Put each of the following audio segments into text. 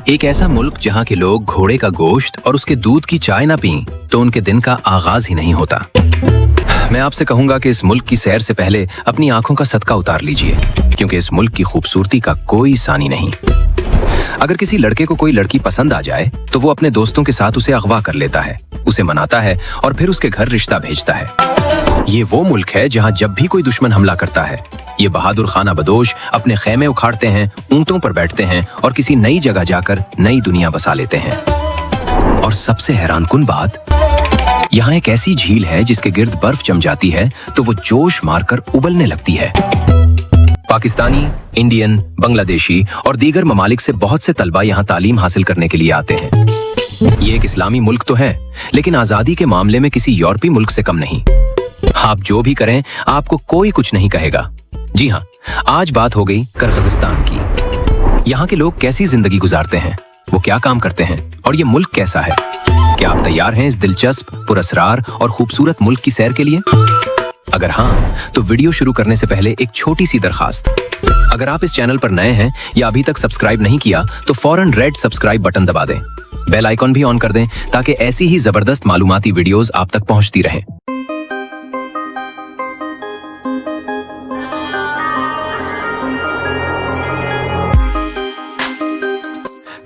एक ऐसा मुल्क जहाँ के लोग घोड़े का गोश्त और उसके दूध की चाय ना पीं तो उनके दिन का आगाज ही नहीं होता। मैं आपसे कहूंगा कि इस मुल्क की सैर से पहले अपनी आंखों का सदका उतार लीजिए, क्योंकि इस मुल्क की खूबसूरती का कोई सानी नहीं। अगर किसी लड़के को कोई लड़की पसंद आ जाए तो वो अपने दोस्तों के साथ उसे अगवा कर लेता है, उसे मनाता है और फिर उसके घर रिश्ता भेजता है। ये वो मुल्क है जहाँ जब भी कोई दुश्मन हमला करता है, ये बहादुर खाना बदोश अपने खेमे उखाड़ते हैं, ऊंटों पर बैठते हैं और किसी नई जगह जाकर नई दुनिया बसा लेते हैं। और सबसे हैरानकुन बात, यहाँ एक ऐसी झील है जिसके गिर्द बर्फ जम जाती है तो वो जोश मारकर उबलने लगती है। पाकिस्तानी, इंडियन, बांग्लादेशी और दीगर ममालिक से बहुत से तलबा यहाँ तालीम हासिल करने के लिए आते हैं। ये एक इस्लामी मुल्क तो है, लेकिन आजादी के मामले में किसी यूरोपीय मुल्क से कम नहीं। आप जो भी करें आपको कोई कुछ नहीं कहेगा। जी हाँ, आज बात हो गई किर्गिस्तान की। यहाँ के लोग कैसी जिंदगी गुजारते हैं, वो क्या काम करते हैं और ये मुल्क कैसा है। क्या आप तैयार हैं इस दिलचस्प, पुरस्कार और खूबसूरत मुल्क की सैर के लिए? अगर हाँ, तो वीडियो शुरू करने से पहले एक छोटी सी दरखास्त। अगर आप इस चैनल पर नए हैं या अभी तक सब्सक्राइब नहीं किया तो फौरन रेड सब्सक्राइब बटन दबा दें। बेल आइकॉन भी ऑन कर दें ताकि ऐसी ही जबरदस्त मालूमाती वीडियोस आप तक पहुंचती रहें।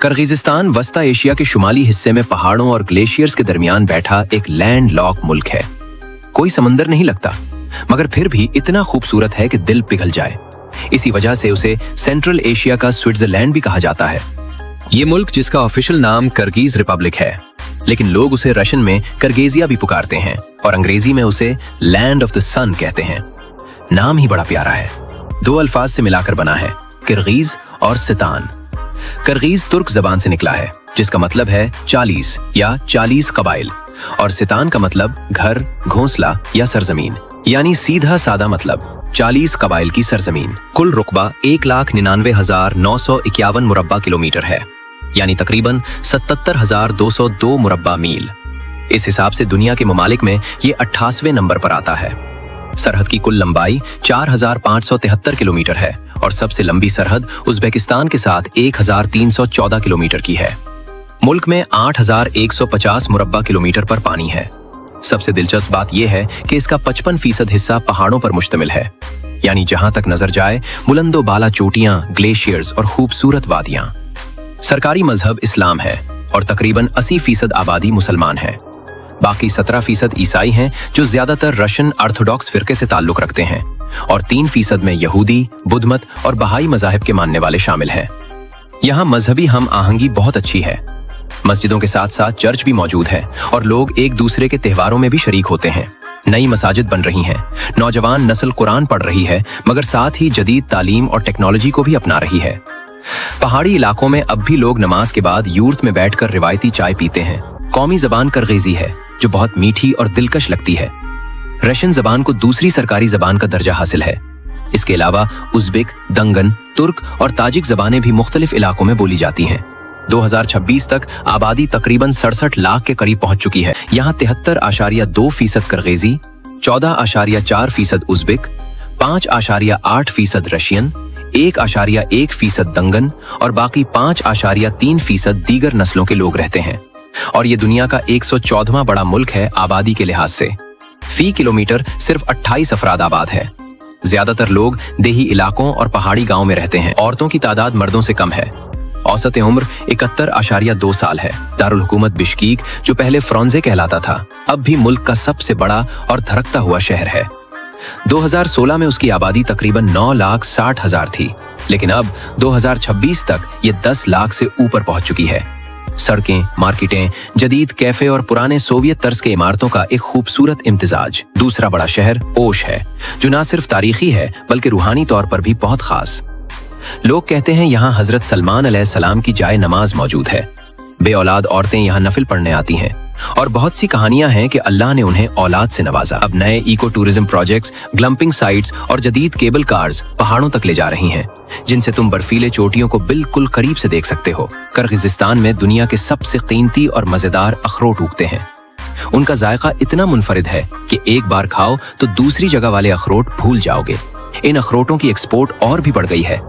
किर्गिस्तान वस्ता एशिया के शुमाली हिस्से में पहाड़ों और ग्लेशियर्स के दरमियान बैठा एक लैंड लॉक मुल्क है। कोई समंदर नहीं लगता, मगर फिर भी इतना खूबसूरत है कि दिल पिघल जाए। इसी वजह से उसे सेंट्रल एशिया का स्विट्जरलैंड भी कहा जाता है। ये मुल्क, जिसका ऑफिशियल नाम किर्गिज रिपब्लिक है, लेकिन लोग उसे रशियन में किर्गिजिया भी पुकारते हैं और अंग्रेजी में उसे लैंड ऑफ द सन कहते हैं। नाम ही बड़ा प्यारा है, दो अल्फाज से मिलाकर बना है, किर्गिज और सितान। किर्गिज तुर्क जबान से निकला है, जिसका मतलब है 40 या 40 कबाइल, और सितान का मतलब घर, घोंसला या सरजमीन, यानी सीधा सादा मतलब 40 कबाइल की सरजमीन। कुल रुकबा 1,99,951 मुरब्बा किलोमीटर है, यानी तकरीबन 77,202 मुरब्बा मील। इस हिसाब से दुनिया के ममालिक में ये 88वें नंबर पर आता है। सरहद की कुल लंबाई 4,573 किलोमीटर है और सबसे लंबी सरहद उज्बेकिस्तान के साथ 1,314 किलोमीटर की है। मुल्क में 8,150 मुरब्बा किलोमीटर पर पानी है। सबसे दिलचस्प बात यह है कि इसका 55% हिस्सा पहाड़ों पर मुश्तमिल है, यानी जहां तक नजर जाए बुलंदो बाला चोटियां, ग्लेशियर्स और खूबसूरत वादियां। सरकारी मजहब इस्लाम है और तकरीबन 80% आबादी मुसलमान है। बाकी 17% ईसाई हैं, जो ज्यादातर रशियन ऑर्थोडॉक्स फिरके से ताल्लुक रखते हैं, और 3% में यहूदी, बुद्धमत और बहाई मजाहिब के मानने वाले शामिल हैं। यहाँ मजहबी हम आहंगी बहुत अच्छी है। मस्जिदों के साथ साथ चर्च भी मौजूद है और लोग एक दूसरे के त्योहारों में भी शरीक होते हैं। नई मसाजिद बन रही हैं, नौजवान नस्ल कुरान पढ़ रही है, मगर साथ ही जदीद तालीम और टेक्नोलॉजी को भी अपना रही है। पहाड़ी इलाकों में अब भी लोग नमाज के बाद यूर्त में बैठकर रिवायती चाय पीते हैं। कौमी जबान किर्गिजी है, जो बहुत मीठी और दिलकश लगती है। रशियन जबान को दूसरी सरकारी जबान का दर्जा हासिल है। इसके अलावा उज़्बेक, दंगन, तुर्क और ताजिक जबानें भी मुख्तलिफ इलाकों में बोली जाती हैं। 2026 तक आबादी तकरीबन 67 लाख के करीब पहुंच चुकी है। यहाँ 73.2% किर्गिजी, 14.4% उज़्बेक, 5.8% रशियन, 1.1% दंगन और बाकी 5.3% दीगर नस्लों के लोग रहते हैं। और ये दुनिया का 114वां बड़ा मुल्क है आबादी के लिहाज से। फी किलोमीटर सिर्फ 28 अफराद आबाद है। ज्यादातर लोग देही इलाकों और पहाड़ी गांव में रहते हैं। औरतों की तादाद मर्दों से कम है। औसत उम्र 71.2 साल है। दारुल हुकूमत बिश्कीक, जो पहले फ्रॉन्जे कहलाता था, अब भी मुल्क का सबसे बड़ा और धड़कता हुआ शहर है। 2016 में उसकी आबादी तकरीबन 9,60,000 थी, लेकिन अब 2026 तक ये 10 लाख से ऊपर पहुंच चुकी है। सड़कें, मार्केटें, जदीद कैफे और पुराने सोवियत तर्ज के इमारतों का एक खूबसूरत इम्तिजाज। दूसरा बड़ा शहर ओश है, जो न सिर्फ तारीखी है बल्कि रूहानी तौर पर भी बहुत खास। लोग कहते हैं यहाँ हजरत सलमान अलैहिस्सलाम की जाए नमाज मौजूद है। बे औलाद औरतें यहाँ नफिल पढ़ने आती हैं और बहुत सी कहानियां हैं कि अल्लाह ने उन्हें औलाद से नवाजा। अब नए इको टूरिज्म प्रोजेक्ट्स, ग्लम्पिंग साइट्स और जदीद केबल कार्स पहाड़ों तक ले जा रही हैं, जिनसे तुम बर्फीले चोटियों को बिल्कुल करीब से देख सकते हो। किर्गिस्तान में दुनिया के सबसे कीमती और मजेदार अखरोट उगते हैं। उनका जायका इतना मुनफरिद है कि एक बार खाओ तो दूसरी जगह वाले अखरोट भूल जाओगे। इन अखरोटों की एक्सपोर्ट और भी बढ़ गई है।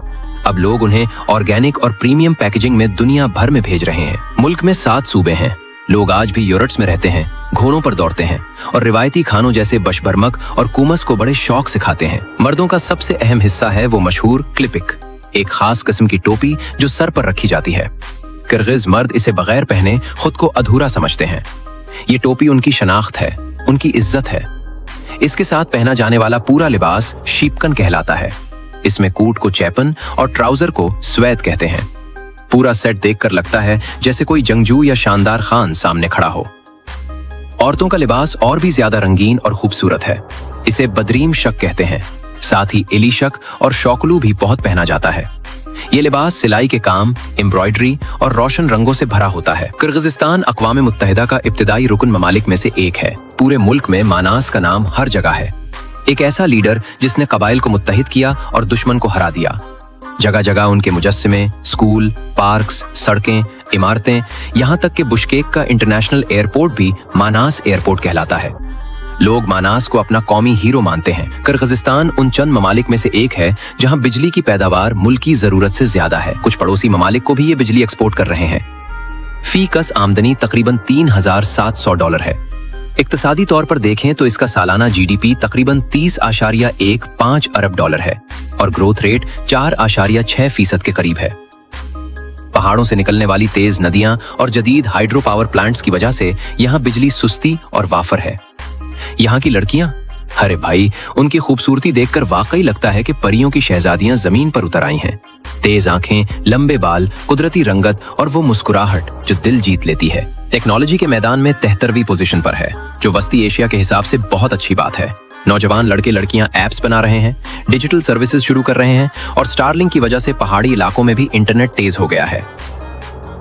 अब लोग उन्हें ऑर्गेनिक और प्रीमियम पैकेजिंग में दुनिया भर में भेज रहे हैं। मुल्क में 7 सूबे हैं। लोग आज भी यूरट्स में रहते हैं, घोड़ों पर दौड़ते हैं और रिवायती खानों जैसे बशबरमक और कुमस को बड़े शौक से खाते हैं। मर्दों का सबसे अहम हिस्सा है वो मशहूर क्लिपिक, एक खास किस्म की टोपी जो सर पर रखी जाती है। किर्गिज मर्द इसे बगैर पहने खुद को अधूरा समझते हैं। ये टोपी उनकी शनाख्त है, उनकी इज्जत है। इसके साथ पहना जाने वाला पूरा लिबास शीपकन कहलाता है। इसमें कूट को चैपन और ट्राउजर को स्वेद कहते हैं। पूरा सेट देखकर लगता है जैसे कोई जंगजू या शानदार खान सामने खड़ा हो। औरतों का लिबास और भी ज्यादा रंगीन और खूबसूरत है। इसे बदरीम शक कहते हैं। साथ ही इली शक और शौकलू भी बहुत पहना जाता है। ये लिबास सिलाई के काम, एम्ब्रॉयडरी और रोशन रंगों से भरा होता है। किर्गिस्तान अक़वाम मुत्तहिदा का इब्तिदाई रुकन ममालिक में से एक है। पूरे मुल्क में मानास का नाम हर जगह है। एक ऐसा लीडर जिसने कबाइल को मुत्तहिद किया और दुश्मन को हरा दिया। जगह जगह उनके मुजस्समे, स्कूल, पार्क्स, सड़कें, इमारतें, यहाँ तक कि बुशकेक का इंटरनेशनल एयरपोर्ट भी मानास एयरपोर्ट कहलाता है। लोग मानास को अपना कौमी हीरो मानते हैं। किर्गिस्तान उन चंद ममालिक में से एक है जहां बिजली की पैदावार मुल्क की जरूरत से ज्यादा है। कुछ पड़ोसी ममालिक को भी ये बिजली एक्सपोर्ट कर रहे हैं। फी कस आमदनी तकरीबन $3,700 है। इक्तिसादी तौर पर देखें तो इसका सालाना GDP तकरीबन $30.15 अरब है और ग्रोथ रेट 4.6% के करीब है। पहाड़ों से निकलने वाली तेज नदियां और जदीद हाइड्रो पावर प्लांट्स की वजह से यहाँ बिजली सुस्ती और वाफर है। यहाँ की लड़कियां, अरे भाई, उनकी खूबसूरती देखकर वाकई लगता है कि परियों की शहजादियां जमीन पर उतर आई हैं। तेज आंखें, लंबे बाल, कुदरती रंगत और वो मुस्कुराहट जो दिल जीत लेती है। टेक्नोलॉजी के मैदान में 73वीं पोजीशन पर है, जो वस्ती एशिया के हिसाब से बहुत अच्छी बात है। नौजवान लड़के लड़कियां ऐप्स बना रहे हैं, डिजिटल सर्विसेज शुरू कर रहे हैं और स्टारलिंक की वजह से पहाड़ी इलाकों में भी इंटरनेट तेज हो गया है।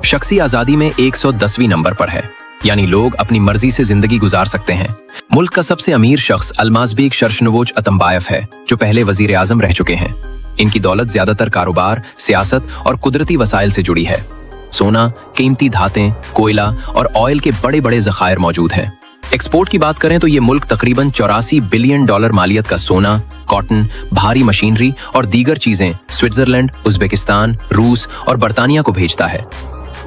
शख्सी आजादी में 110वीं नंबर पर है, यानी लोग अपनी मर्जी से जिंदगी गुजार सकते हैं। मुल्क का सबसे अमीर शख्स अल्माज़बेक शर्शनवोच अतम्बायव है, जो पहले वजीर आजम रह चुके हैं। इनकी दौलत ज्यादातर कारोबार, सियासत और कुदरती वसाइल से जुड़ी है। सोना, कीमती धातें, कोयला और ऑयल के बड़े बड़े ज़खायर मौजूद हैं। एक्सपोर्ट की बात करें तो ये मुल्क तकरीबन $84 बिलियन मालियत का सोना, कॉटन, भारी मशीनरी और दीगर चीजें स्विट्जरलैंड, उज्बेकिस्तान, रूस और बरतानिया को भेजता है।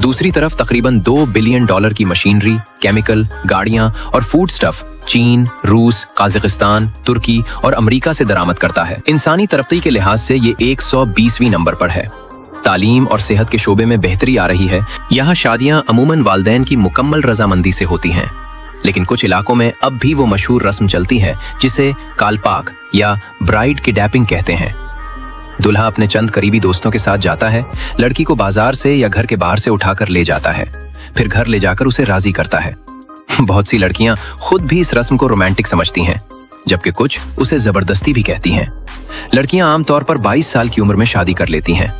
दूसरी तरफ तकरीबन $2 बिलियन की मशीनरी, केमिकल, गाड़ियां और फूड स्टफ चीन, रूस, काज़ाकिस्तान, तुर्की और अमेरिका से दरामद करता है। इंसानी तरक्की के लिहाज से ये 120वीं नंबर पर है। तालीम और सेहत के शोबे में बेहतरी आ रही है। यहाँ शादियां अमूमन वालिदैन की मुकम्मल रजामंदी से होती हैं, लेकिन कुछ इलाकों में अब भी वो मशहूर रस्म चलती है जिसे कालपाक या ब्राइड किडनैपिंग कहते हैं। दूल्हा अपने चंद करीबी दोस्तों के साथ जाता है, लड़की को बाजार से या घर के बाहर से उठाकर ले जाता है, फिर घर ले जाकर उसे राजी करता है। बहुत सी लड़कियां खुद भी इस रस्म को रोमांटिक समझती हैं, जबकि कुछ उसे जबरदस्ती भी कहती हैं। लड़कियां आमतौर पर 22 साल की उम्र में शादी कर लेती हैं।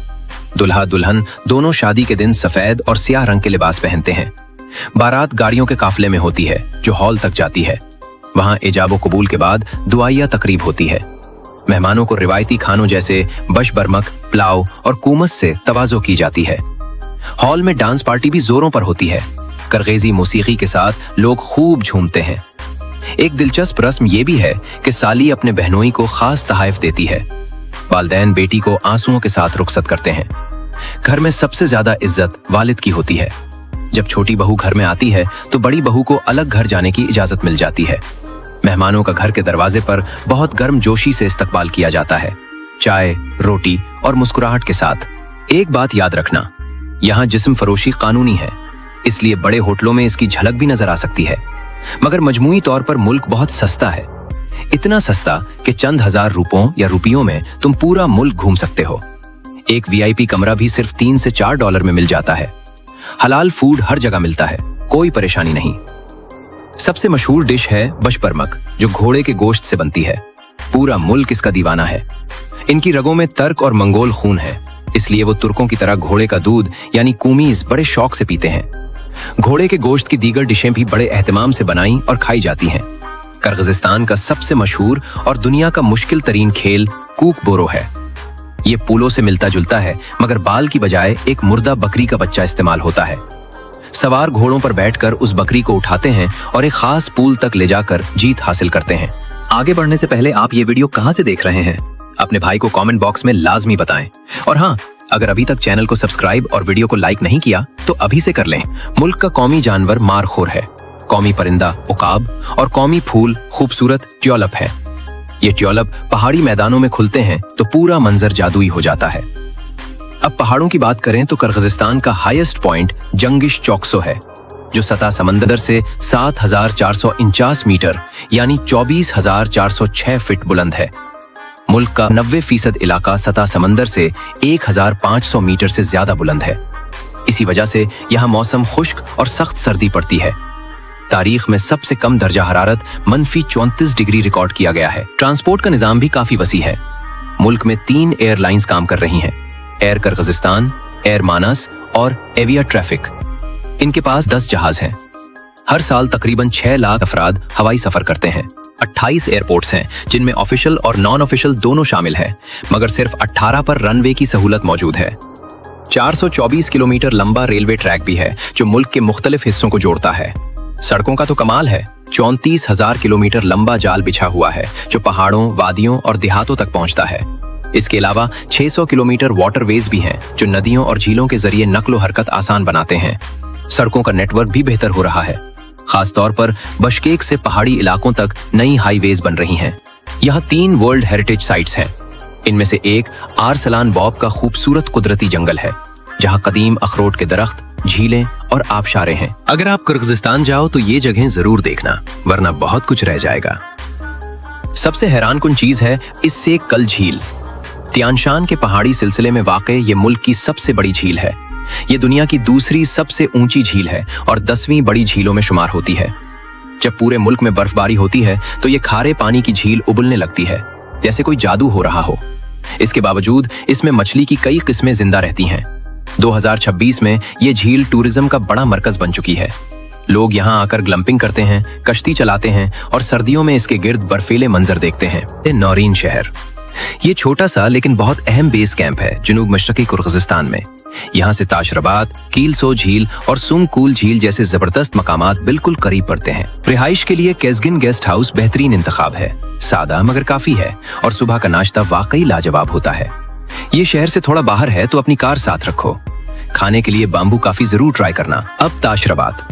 दुल्हा दुल्हन दोनों शादी के दिन सफेद और स्याह रंग के लिबास पहनते हैं। बारात गाड़ियों के काफिले में होती है जो हॉल तक जाती है। वहां इजाबो कबूल के बाद दुआया तकरीब होती है। मेहमानों को रिवायती खानों जैसे बशबरमक, पुलाव और कुमस से तवाज़ो की जाती है। हॉल में डांस पार्टी भी जोरों पर होती है। करगेजी मौसीकी के साथ लोग खूब झूमते हैं। एक दिलचस्प रस्म ये भी है कि साली अपने बहनोई को खास तहाइफ देती है। वालिदैन बेटी को आंसुओं के साथ रुखसत करते हैं। घर में सबसे ज्यादा इज्जत वालिद की होती है। जब छोटी बहू घर में आती है तो बड़ी बहू को अलग घर जाने की इजाजत मिल जाती है। मेहमानों का घर के दरवाजे पर बहुत गर्मजोशी से इस्तकबाल किया जाता है, चाय, रोटी और मुस्कुराहट के साथ। एक बात याद रखना, यहाँ जिस्म फरोशी कानूनी है, इसलिए बड़े होटलों में इसकी झलक भी नजर आ सकती है। मगर मजमूई तौर पर मुल्क बहुत सस्ता है, इतना सस्ता कि चंद हजार रुपयों या रुपयों में तुम पूरा मुल्क घूम सकते हो। एक VIP कमरा भी सिर्फ $3 से $4 में मिल जाता है। हलाल फूड हर जगह मिलता है, कोई परेशानी नहीं। सबसे मशहूर डिश है बशबरमक, जो घोड़े के गोश्त से बनती है। पूरा मुल्क इसका दीवाना है। इनकी रगों में तर्क और मंगोल खून है, इसलिए वो तुर्कों की तरह घोड़े का दूध यानी कुमीज बड़े शौक से पीते हैं। घोड़े के गोश्त की दीगर डिशें भी बड़े एहतमाम से बनाई और खाई जाती हैं। किर्गिस्तान का सबसे मशहूर और दुनिया का मुश्किल तरीन खेल कूक बोरो है। ये पूलों से मिलता जुलता है, मगर बाल की बजाय एक मुर्दा बकरी का बच्चा इस्तेमाल होता है। सवार घोड़ों पर बैठकर उस बकरी को उठाते हैं और एक खास पूल तक ले जाकर जीत हासिल करते हैं। आगे बढ़ने से पहले आप ये वीडियो कहां से देख रहे हैं? अपने अपने भाई को कमेंट बॉक्स में लाजमी बताएं। और हाँ, अगर अभी तक चैनल को सब्सक्राइब और वीडियो को लाइक नहीं किया तो अभी से कर लें। मुल्क का कौमी जानवर मारखोर है, कौमी परिंदा उकाब और कौमी फूल खूबसूरत ट्यूलिप है। ये ट्यूलिप पहाड़ी मैदानों में खुलते हैं तो पूरा मंजर जादुई हो जाता है। अब पहाड़ों की बात करें तो किर्गिस्तान का हाईएस्ट पॉइंट जंगिश चौकसो है, जो सतह समंदर से 7,449 मीटर यानी 24,406 फीट बुलंद है। मुल्क का 90% इलाका सतह समंदर से 1,500 मीटर से ज्यादा बुलंद है। इसी वजह से यहाँ मौसम खुश्क और सख्त सर्दी पड़ती है। तारीख में सबसे कम दर्जा हरारत -34 डिग्री रिकॉर्ड किया गया है। ट्रांसपोर्ट का निजाम भी काफी वसी है। मुल्क में 3 एयरलाइंस काम कर रही हैं, एयर किर्गिस्तान, एयर मानस और एविया ट्रैफिक। इनके पास 10 जहाज हैं। हर साल तकरीबन 6 लाख अफराद हवाई सफर करते हैं। 28 एयरपोर्ट्स हैं जिनमें ऑफिशियल और नॉन ऑफिशियल दोनों शामिल हैं, मगर सिर्फ 18 पर रनवे की सहूलत मौजूद है। 424 किलोमीटर लंबा रेलवे ट्रैक भी है जो मुल्क के मुख्तलिफ हिस्सों को जोड़ता है। सड़कों का तो कमाल है, 34,000 किलोमीटर लंबा जाल बिछा हुआ है जो पहाड़ों, वादियों और देहातों तक पहुंचता है। इसके अलावा 600 किलोमीटर वाटरवेज भी हैं जो नदियों और झीलों के जरिए नक्लो हरकत आसान बनाते हैं। सड़कों का नेटवर्क भी बेहतर हो रहा है। खास तौर पर बशकेक से पहाड़ी इलाकों तक नई हाईवेज बन रही हैं। यहाँ 3 वर्ल्ड हेरिटेज साइट्स हैं। इनमें से एक आरसलान बॉब का खूबसूरत कुदरती जंगल है, जहाँ कदीम अखरोट के दरख्त, झीलें और आबशारें हैं। अगर आप किर्गिस्तान जाओ तो ये जगहें जरूर देखना, वरना बहुत कुछ रह जाएगा। सबसे हैरानकुन चीज है इससे कल झील। तियानशान के पहाड़ी सिलसिले में वाक़े ये मुल्क की सबसे बड़ी झील है। ये दुनिया की दूसरी सबसे ऊंची झील है और 10वीं बड़ी झीलों में शुमार होती है। जब पूरे मुल्क में बर्फबारी होती है तो ये खारे पानी की झील उबलने लगती है, जैसे कोई जादू हो रहा हो। इसके बावजूद इसमें मछली की कई किस्में जिंदा रहती हैं। 2026 में ये झील टूरिज्म का बड़ा मरकज बन चुकी है। लोग यहाँ आकर ग्लम्पिंग करते हैं, कश्ती चलाते हैं और सर्दियों में इसके गिर्द बर्फीले मंजर देखते हैं। नौरीन शहर ये छोटा सा लेकिन बहुत अहम बेस कैंप है जनूब मशरकी किर्गिस्तान में। यहाँ से ताशरबात, कीलसो झील और सुंगकूल झील जैसे जबरदस्त मकामात बिल्कुल करीब पड़ते हैं। रिहाइश के लिए केज़गिन गेस्ट हाउस बेहतरीन इंतखाब है। सादा मगर काफी है और सुबह का नाश्ता वाकई लाजवाब होता है। ये शहर से थोड़ा बाहर है तो अपनी कार साथ रखो। खाने के लिए बाम्बू काफी जरूर ट्राई करना। अब ताशरबात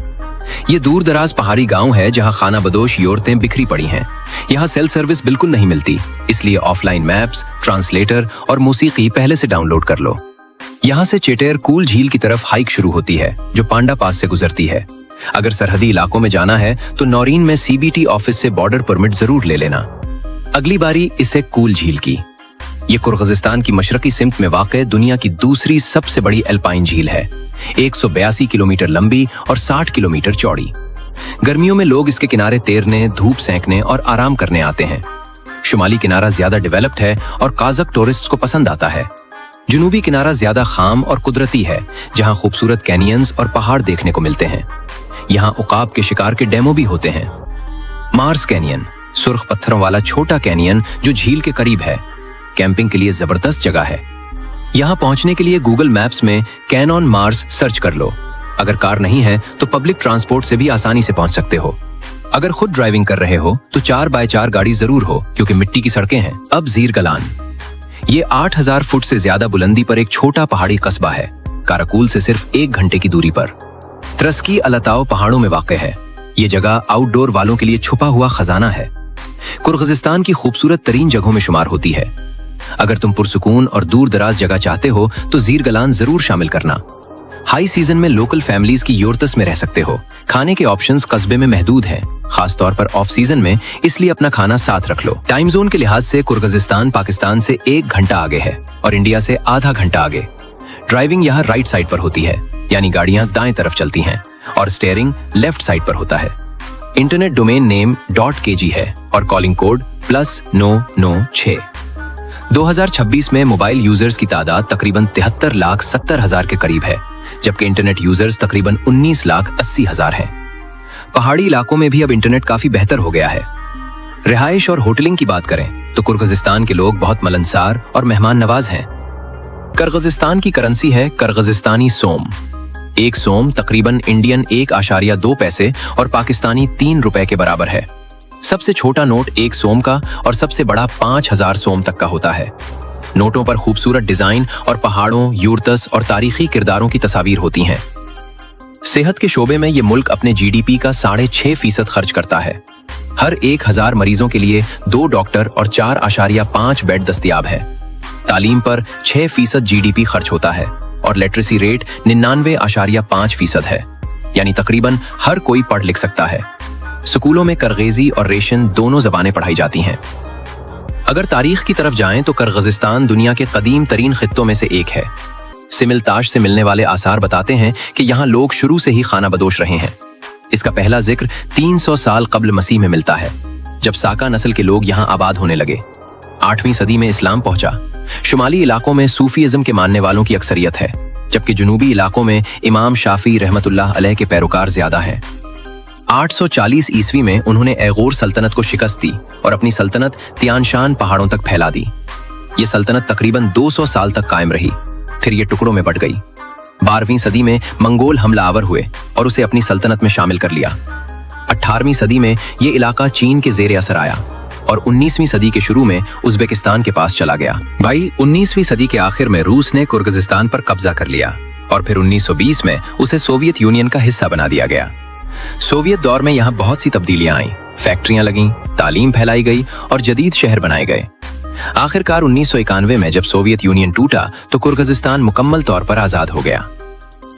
ये दूर दराज पहाड़ी गांव है जहां खाना बदोश औरतें बिखरी पड़ी हैं। यहाँ सेल सर्विस बिल्कुल नहीं मिलती, इसलिए ऑफलाइन मैप्स, ट्रांसलेटर और मूसीकी पहले से डाउनलोड कर लो। यहाँ से चेटेर कूल झील की तरफ हाइक शुरू होती है जो पांडा पास से गुजरती है। अगर सरहदी इलाकों में जाना है तो नौरीन में CBT ऑफिस से बॉर्डर परमिट जरूर ले लेना। अगली बारी इसे कूल झील की। ये किर्गिस्तान की मशरकी सिमत में वाक़े दुनिया की दूसरी सबसे बड़ी एल्पाइन झील है। 182 किलोमीटर लंबी और 60 किलोमीटर चौड़ी। गर्मियों में लोग इसके किनारे तैरने, धूप सेंकने और आराम करने आते हैं। शुमाली किनारा ज्यादा डेवलप्ड है और काज़क टूरिस्ट्स को पसंद आता है। जुनूबी किनारा ज्यादा खाम और कुदरती है, जहां खूबसूरत कैनियंस और पहाड़ देखने को मिलते हैं। यहाँ उकाब के शिकार के डेमो भी होते हैं। मार्स कैनियन सुर्ख पत्थरों वाला छोटा कैनियन जो झील के करीब है, कैंपिंग के लिए जबरदस्त जगह है। यहाँ पहुंचने के लिए गूगल मैप्स में कैन ऑन मार्स सर्च कर लो। अगर कार नहीं है तो पब्लिक ट्रांसपोर्ट से भी आसानी से पहुंच सकते हो। अगर खुद ड्राइविंग कर रहे हो तो 4x4 गाड़ी जरूर हो, क्योंकि मिट्टी की सड़कें हैं। अब ज़ीरगलान ये 8,000 फुट से ज्यादा बुलंदी पर एक छोटा पहाड़ी कस्बा है, काराकूल से सिर्फ 1 घंटे की दूरी पर। त्रस्की अलताओ पहाड़ों में वाक़े है। ये जगह आउटडोर वालों के लिए छुपा हुआ खजाना है। किर्गिस्तान की खूबसूरत तरीन जगहों में शुमार होती है। अगर तुम पुरसुकून और दूर दराज जगह चाहते हो तो ज़ीरगलान जरूर शामिल करना। हाई सीजन में लोकल फैमिलीज की योर्तस में रह सकते हो। खाने के ऑप्शंस कस्बे में महदूद हैं, खास तौर पर ऑफ सीजन में, इसलिए अपना खाना साथ रख लो। टाइम जोन के लिहाज से किर्गिस्तान पाकिस्तान से 1 घंटा आगे है और इंडिया से आधा घंटा आगे। ड्राइविंग यहाँ राइट साइड पर होती है, यानी गाड़ियां दाएं तरफ चलती हैं और स्टीयरिंग लेफ्ट साइड पर होता है। इंटरनेट डोमेन नेम .kg है और कॉलिंग कोड +996। 2026 में मोबाइल यूजर्स की तादाद तकरीबन 73,70,000 के करीब है, जबकि इंटरनेट यूजर्स तकरीबन 19,80,000 हैं। पहाड़ी इलाकों में भी अब इंटरनेट काफी बेहतर हो गया है। रिहाइश और होटलिंग की बात करें तो किर्गिस्तान के लोग बहुत मिलनसार और मेहमान नवाज हैं। किर्गिस्तान की करेंसी है किर्गिस्तानी सोम। एक सोम तकरीबन इंडियन 1.2 पैसे और पाकिस्तानी 3 रुपए के बराबर है। सबसे छोटा नोट 1 सोम का और सबसे बड़ा 5000 सोम तक का होता है। नोटों पर खूबसूरत डिजाइन और पहाड़ों, यूरतस और तारीखी किरदारों की तस्वीर होती हैं। सेहत के शोबे में ये मुल्क अपने जीडीपी का 6.5% खर्च करता है। हर 1000 मरीजों के लिए 2 डॉक्टर और 4.5 बेड दस्तयाब है। तालीम पर 6% जीडीपी खर्च होता है और लिटरेसी रेट 99.5% है, यानी तकरीबन हर कोई पढ़ लिख सकता है। स्कूलों में करगेजी और रेशन दोनों जबानें पढ़ाई जाती हैं। अगर तारीख की तरफ जाएं तो किर्गिस्तान दुनिया के कदीम तरीन खित्तों में से एक है। सिमिलताश से मिलने वाले आसार बताते हैं कि यहाँ लोग शुरू से ही खाना बदोश रहे हैं। इसका पहला जिक्र 300 साल कब्ल मसीह में मिलता है, जब साका नस्ल के लोग यहाँ आबाद होने लगे। 8वीं सदी में इस्लाम पहुंचा। शुमाली इलाकों में सूफीइज्म के मानने वालों की अक्सरियत है, जबकि जुनूबी इलाकों में इमाम शाफी रहमतुल्लाह अलैह के पैरोकार ज्यादा हैं। 840 ईस्वी में उन्होंने ऐगोर सल्तनत को शिकस्त दी और अपनी सल्तनत तियानशान पहाड़ों तक फैला दी। ये सल्तनत तकरीबन 200 साल तक कायम रही, फिर ये टुकड़ों में बट गई। 12वीं सदी में मंगोल हमलावर हुए और उसे अपनी सल्तनत में शामिल कर लिया। 18वीं सदी में ये इलाका चीन के जेर असर आया और 19वीं सदी के शुरू में उज्बेकिस्तान के पास चला गया। भाई 19वीं सदी के आखिर में रूस ने किर्गिस्तान पर कब्जा कर लिया और फिर 1920 में उसे सोवियत यूनियन का हिस्सा बना दिया गया। सोवियत दौर में यहाँ बहुत सी तब्दीलियां आईं, फैक्ट्रियां लगीं, तालीम फैलाई गई और जदीद शहर बनाए गए। आखिरकार 1991 में जब सोवियत यूनियन टूटा तो किर्गिस्तान मुकम्मल तौर पर आजाद हो गया।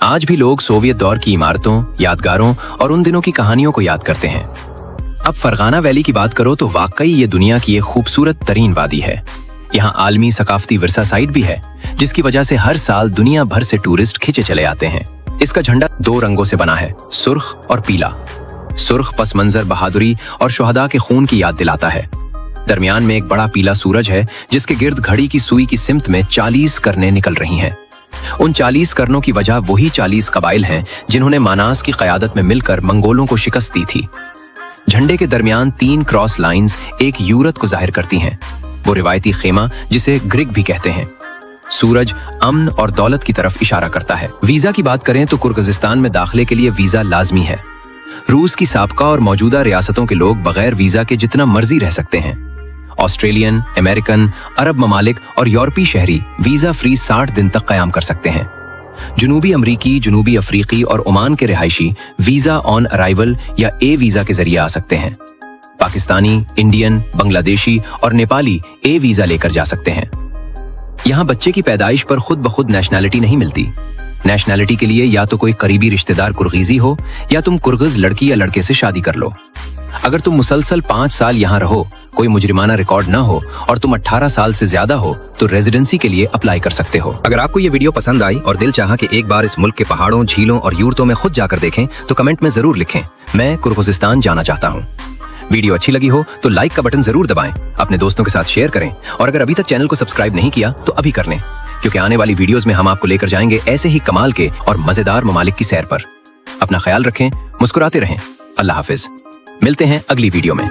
आज भी लोग सोवियत दौर की इमारतों, यादगारों और उन दिनों की कहानियों को याद करते हैं। अब फरगाना वैली की बात करो तो वाकई ये दुनिया की एक खूबसूरत तरीन वादी है। यहाँ आलमी सकाफती विरसा साइट भी है, जिसकी वजह से हर साल दुनिया भर से टूरिस्ट खिंचे चले आते हैं। इसका झंडा 2 रंगों से बना है, सुर्ख और पीला। सुर्ख पस मंजर बहादुरी और शुहदा के खून की याद दिलाता है। दरमियान में एक बड़ा पीला सूरज है, जिसके गिर्द घड़ी की सुई की सिमत में 40 करनें निकल रही हैं। उन 40 करनों की वजह वही 40 कबाइल हैं जिन्होंने मानास की क़यादत में मिलकर मंगोलों को शिकस्त दी थी। झंडे के दरमियान 3 क्रॉस लाइंस एक यूरत को जाहिर करती हैं, वो रिवायती खेमा जिसे ग्रिग भी कहते हैं। सूरज अमन और दौलत की तरफ इशारा करता है। वीजा की बात करें तो किर्गिस्तान में दाखिले के लिए वीजा लाजमी है। रूस की साबका और मौजूदा रियासतों के लोग बगैर वीजा के जितना मर्जी रह सकते हैं। ऑस्ट्रेलियन, अमेरिकन, अरब ममालिक और यूरोपीय शहरी वीजा फ्री 60 दिन तक कयाम कर सकते हैं। जुनूबी अमरीकी, जुनूबी अफ्रीकी और ओमान के रिहायशी वीजा ऑन अराइवल या ए वीजा के जरिए आ सकते हैं। पाकिस्तानी, इंडियन, बांग्लादेशी और नेपाली ए वीजा लेकर जा सकते हैं। यहाँ बच्चे की पैदाइश पर खुद ब खुद नेशनैलिटी नहीं मिलती। नेशनैलिटी के लिए या तो कोई करीबी रिश्तेदार कुर्गीजी हो या तुम कुर्गिज लड़की या लड़के से शादी कर लो। अगर तुम मुसलसल 5 साल यहाँ रहो, कोई मुजरिमाना रिकॉर्ड ना हो और तुम 18 साल से ज्यादा हो तो रेजिडेंसी के लिए अप्लाई कर सकते हो। अगर आपको ये वीडियो पसंद आई और दिल चाहा कि एक बार इस मुल्क के पहाड़ों, झीलों और यूरतों में खुद जाकर देखें तो कमेंट में जरूर लिखें, मैं किर्गिस्तान जाना चाहता हूँ। वीडियो अच्छी लगी हो तो लाइक का बटन जरूर दबाएं, अपने दोस्तों के साथ शेयर करें और अगर अभी तक चैनल को सब्सक्राइब नहीं किया तो अभी कर लें, क्योंकि आने वाली वीडियोस में हम आपको लेकर जाएंगे ऐसे ही कमाल के और मजेदार ममालिक की सैर पर। अपना ख्याल रखें, मुस्कुराते रहें। अल्लाह हाफिज। मिलते हैं अगली वीडियो में।